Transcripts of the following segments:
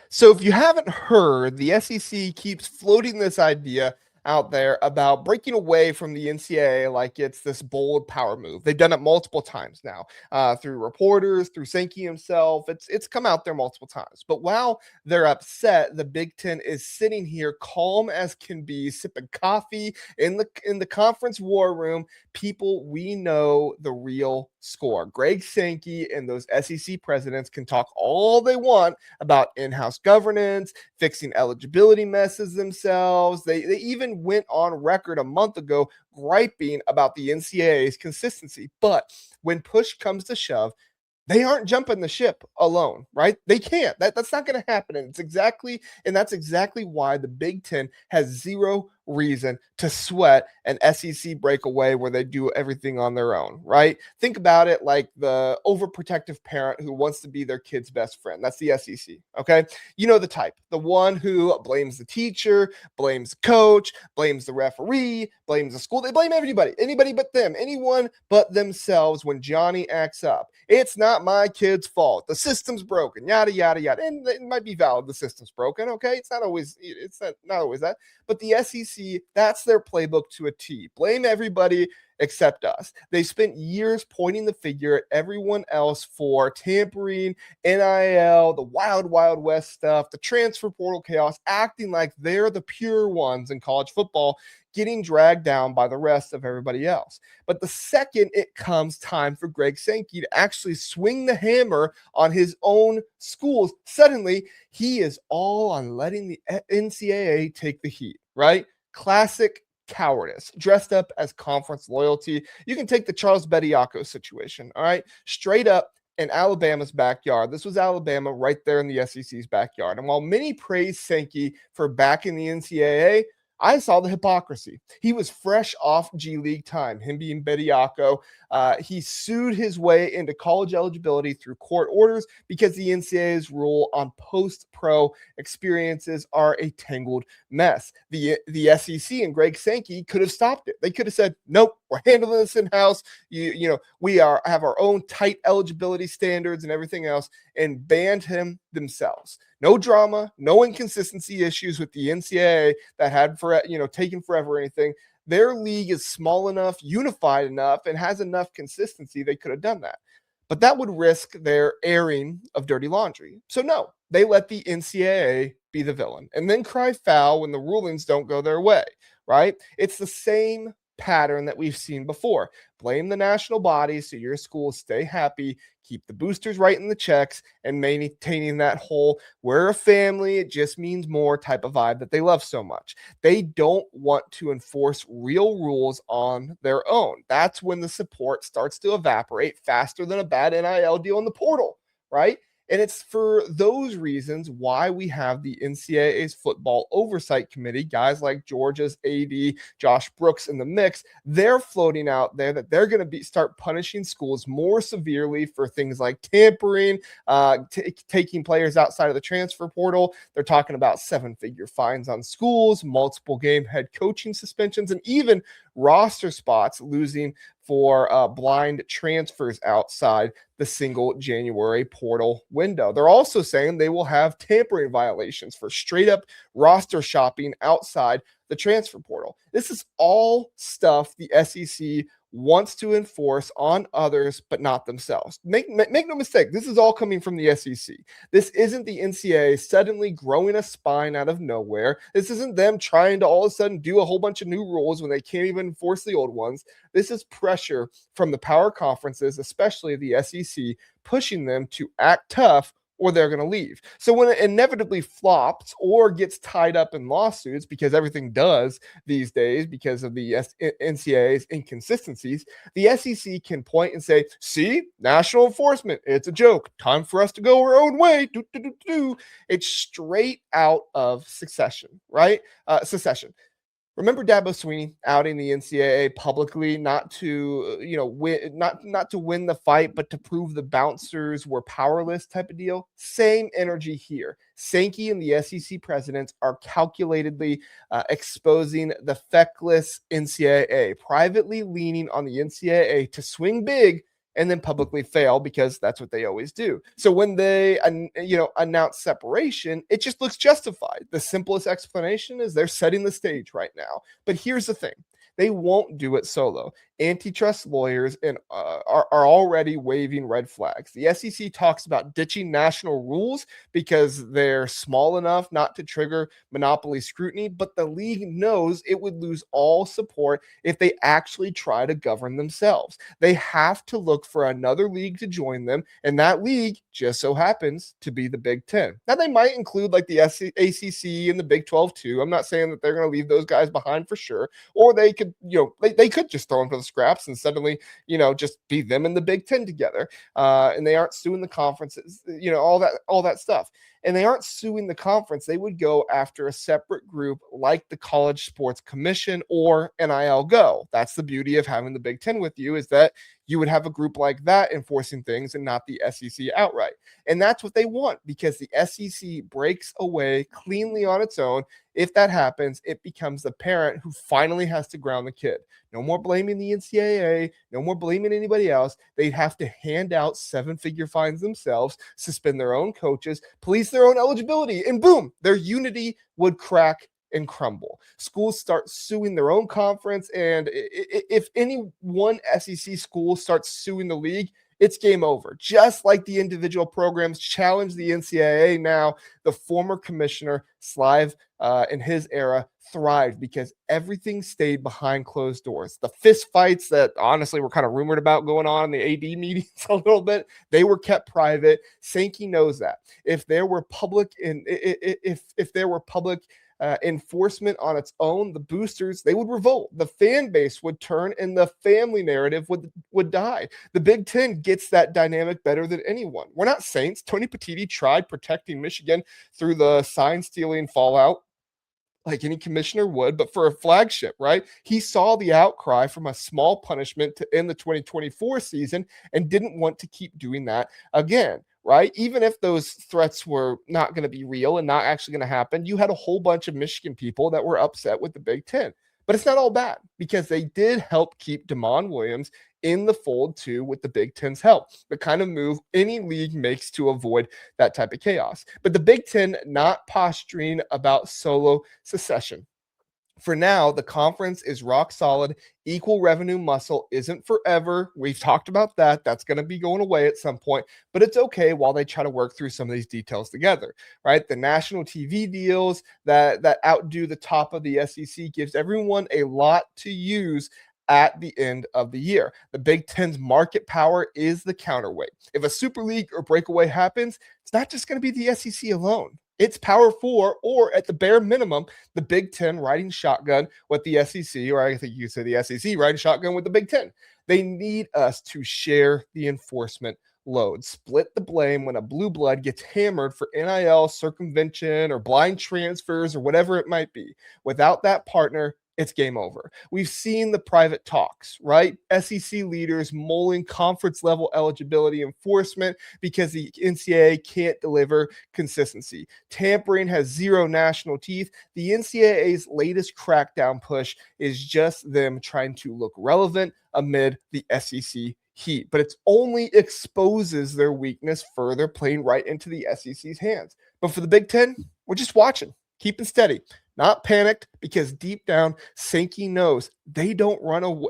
So if you haven't heard, the SEC keeps floating this idea out there about breaking away from the NCAA like it's this bold power move. They've done it multiple times now, through reporters, through Sankey himself. It's come out there multiple times. But while they're upset, the Big Ten is sitting here calm as can be, sipping coffee in the conference war room. People, we know the real score. Greg Sankey and those SEC presidents can talk all they want about in-house governance, fixing eligibility messes themselves. They even went on record a month ago griping about the NCAA's consistency. But when push comes to shove, they aren't jumping the ship alone, right? They can't. That's not going to happen. And that's exactly why the Big Ten has zero reason to sweat an SEC breakaway where they do everything on their own, right? Think about it like the overprotective parent who wants to be their kid's best friend. That's the SEC, okay? You know the type, the one who blames the teacher, blames the coach, blames the referee, blames the school. They blame anybody but them, anyone but themselves when Johnny acts up. It's not my kid's fault. The system's broken, yada, yada, yada. And it might be valid. The system's broken, okay? It's not always that. But the SEC, that's their playbook to a T. Blame everybody except us. They spent years pointing the finger at everyone else for tampering, NIL, the wild, wild west stuff, the transfer portal chaos, acting like they're the pure ones in college football, getting dragged down by the rest of everybody else. But the second it comes time for Greg Sankey to actually swing the hammer on his own schools, suddenly he is all on letting the NCAA take the heat, right? Classic cowardice dressed up as conference loyalty. You can take the Charles Bediako situation, all right? Straight up in Alabama's backyard. This was Alabama right there in the SEC's backyard. And while many praise Sankey for backing the NCAA, I saw the hypocrisy. He was fresh off G League time, him being Bediako. He sued his way into college eligibility through court orders because the NCAA's rule on post-pro experiences are a tangled mess. The SEC and Greg Sankey could have stopped it. They could have said, nope, we're handling this in-house. We have our own tight eligibility standards and everything else, and banned him themselves. No drama, no inconsistency issues with the NCAA that had taken forever or anything. Their league is small enough, unified enough, and has enough consistency. They could have done that. But that would risk their airing of dirty laundry. So no, they let the NCAA be the villain and then cry foul when the rulings don't go their way, right? It's the same pattern that we've seen before. Blame the national bodies so your schools stay happy, keep the boosters writing the checks, and maintaining that whole we're a family, it just means more type of vibe that they love so much. They don't want to enforce real rules on their own. That's when the support starts to evaporate faster than a bad NIL deal in the portal, right? And it's for those reasons why we have the NCAA's football oversight committee, guys like Georgia's AD, Josh Brooks in the mix. They're floating out there that they're going to start punishing schools more severely for things like tampering, taking players outside of the transfer portal. They're talking about 7-figure fines on schools, multiple game head coaching suspensions, and even roster spots losing for blind transfers outside the single January portal window. They're also saying they will have tampering violations for straight up roster shopping outside the transfer portal. This is all stuff the SEC wants to enforce on others, but not themselves. Make no mistake, this is all coming from the SEC. This isn't the NCAA suddenly growing a spine out of nowhere. This isn't them trying to all of a sudden do a whole bunch of new rules when they can't even enforce the old ones. This is pressure from the power conferences, especially the SEC, pushing them to act tough or they're going to leave. So when it inevitably flops or gets tied up in lawsuits, because everything does these days because of the NCAA's inconsistencies, the SEC can point and say, see, national enforcement, it's a joke. Time for us to go our own way. It's straight out of secession, right? Secession. Remember Dabo Swinney outing the NCAA publicly, not to win the fight, but to prove the bouncers were powerless type of deal? Same energy here. Sankey and the SEC presidents are calculatedly exposing the feckless NCAA, privately leaning on the NCAA to swing big and then publicly fail because that's what they always do. So when they announce separation, it just looks justified. The simplest explanation is they're setting the stage right now. But here's the thing. They won't do it solo. Antitrust lawyers are already waving red flags. The SEC talks about ditching national rules because they're small enough not to trigger monopoly scrutiny, but the league knows it would lose all support if they actually try to govern themselves. They have to look for another league to join them, and that league just so happens to be the Big Ten. Now, they might include like the ACC and the Big 12 too. I'm not saying that they're going to leave those guys behind for sure, or they could, they could just throw them for the scraps and suddenly, just be them and the Big Ten together. And they aren't suing the conferences, all that stuff. And they aren't suing the conference. They would go after a separate group like the College Sports Commission or NIL Go. That's the beauty of having the Big Ten with you, is that you would have a group like that enforcing things and not the SEC outright. And that's what they want, because the SEC breaks away cleanly on its own. If that happens, it becomes the parent who finally has to ground the kid. No more blaming the NCAA, no more blaming anybody else. They'd have to hand out 7-figure fines themselves, suspend their own coaches, police their own eligibility, and boom, their unity would crack and crumble. Schools start suing their own conference, and if any one SEC school starts suing the league, it's game over. Just like the individual programs challenge the NCAA now, the former commissioner, Slive, in his era, thrived because everything stayed behind closed doors. The fist fights that honestly were kind of rumored about going on in the AD meetings a little bit, they were kept private. Sankey knows that. If there were public enforcement on its own, the boosters, they would revolt. The fan base would turn, and the family narrative would die. The Big Ten gets that dynamic better than anyone. We're not saints. Tony Petitti tried protecting Michigan through the sign stealing fallout, like any commissioner would, but for a flagship, right? He saw the outcry from a small punishment to end the 2024 season and didn't want to keep doing that again, right? Even if those threats were not going to be real and not actually going to happen, you had a whole bunch of Michigan people that were upset with the Big Ten. But it's not all bad, because they did help keep DeMond Williams in the fold too, with the Big Ten's help, the kind of move any league makes to avoid that type of chaos. But the Big Ten not posturing about solo secession. For now, the conference is rock solid. Equal revenue muscle isn't forever. We've talked about that. That's going to be going away at some point, but it's okay while they try to work through some of these details together, right? The national TV deals that outdo the top of the SEC gives everyone a lot to use at the end of the year. The Big Ten's market power is the counterweight. If a Super League or breakaway happens, it's not just going to be the SEC alone. It's Power 4, or at the bare minimum, the Big Ten riding shotgun with the SEC, or I think you say the SEC riding shotgun with the Big Ten. They need us to share the enforcement load. Split the blame when a blue blood gets hammered for NIL circumvention or blind transfers or whatever it might be. Without that partner, it's game over. We've seen the private talks, right? SEC leaders mulling conference level eligibility enforcement because the NCAA can't deliver consistency. Tampering has zero national teeth. The NCAA's latest crackdown push is just them trying to look relevant amid the SEC heat, but it only exposes their weakness further, playing right into the SEC's hands. But for the Big Ten, we're just watching, keeping steady. Not panicked, because deep down, Sankey knows they don't run away.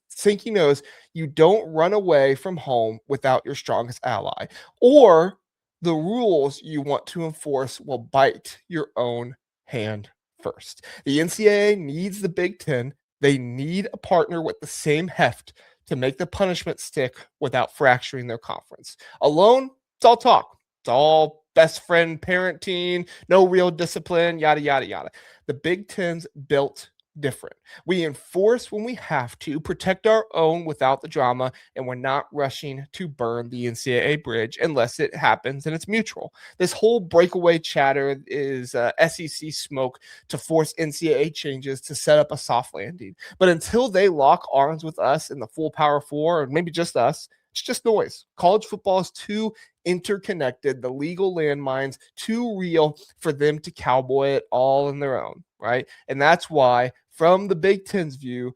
Sankey knows you don't run away from home without your strongest ally, or the rules you want to enforce will bite your own hand first. The NCAA needs the Big Ten. They need a partner with the same heft to make the punishment stick without fracturing their conference. Alone, it's all talk. It's all best friend parenting, no real discipline, yada, yada, yada. The Big Ten's built different. We enforce when we have to, protect our own without the drama, and we're not rushing to burn the NCAA bridge unless it happens and it's mutual. This whole breakaway chatter is SEC smoke to force NCAA changes to set up a soft landing. But until they lock arms with us in the full Power 4, or maybe just us, it's just noise. College football is too interconnected, the legal landmines too real for them to cowboy it all on their own, right? And that's why, from the Big Ten's view,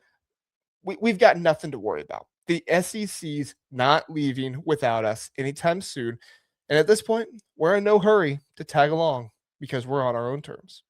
we've got nothing to worry about. The SEC's not leaving without us anytime soon. And at this point, we're in no hurry to tag along because we're on our own terms.